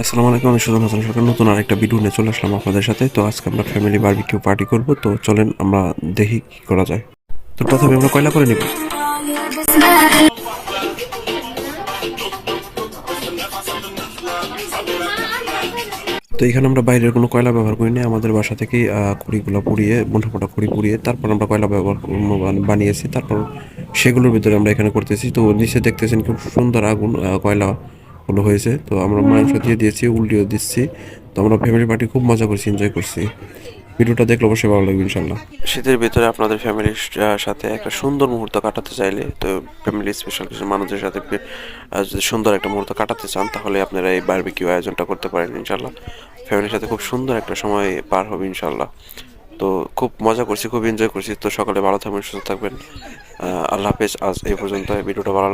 আসসালামু আলাইকুম, আমি সুজন হাসান সরকার নতুন আরেকটা ভিডিও নিয়ে চলে আসলাম আপনাদের সাথে। তো আজকে আমরা ফ্যামিলি বারবিকিউ পার্টি করব। তো চলেন আমরা দেখি কি করা যায়। তো প্রথমে আমরা কয়লা করে নিব। তো এখানে আমরা বাইরের কোনো কয়লা ব্যবহার করি না, আমাদের বাসা থেকেই খড়িগুলো পুড়িয়ে মোটা মোটা খড়ি পুড়িয়ে তারপর আমরা কয়লা ব্যবহার বানিয়েছি। তারপর সেগুলোর ভিতরে আমরা এখানে করতেছি। তো নিচে দেখতেছেন খুব সুন্দর আগুন, কয়লা হলো হয়েছে। তো আমরা মাংস দিয়ে দিয়েছি, উল্টিও দিচ্ছি। তো আমরা ফ্যামিলি পার্টি খুব মজা করছি, এনজয় করছি। ভিডিওটা দেখলে অবশ্যই ভালো লাগবে ইনশাল্লাহ। শীতের ভিতরে আপনাদের ফ্যামিলির সাথে একটা সুন্দর মুহূর্ত কাটাতে চাইলে, তো ফ্যামিলি স্পেশাল কিছু মানুষের সাথে যদি সুন্দর একটা মুহূর্ত কাটাতে চান, তাহলে আপনারা এই বারবিকিউ আয়োজনটা করতে পারেন ইনশাল্লাহ। ফ্যামিলির সাথে খুব সুন্দর একটা সময় পার হবে ইনশাল্লাহ। তো খুব মজা করছি, খুব এনজয় করছি। তো সকালে ভালো থাকবেন, সুস্থ থাকবেন। আল্লাহ হাফেজ। আজ এই পর্যন্ত। ভিডিওটা ভালো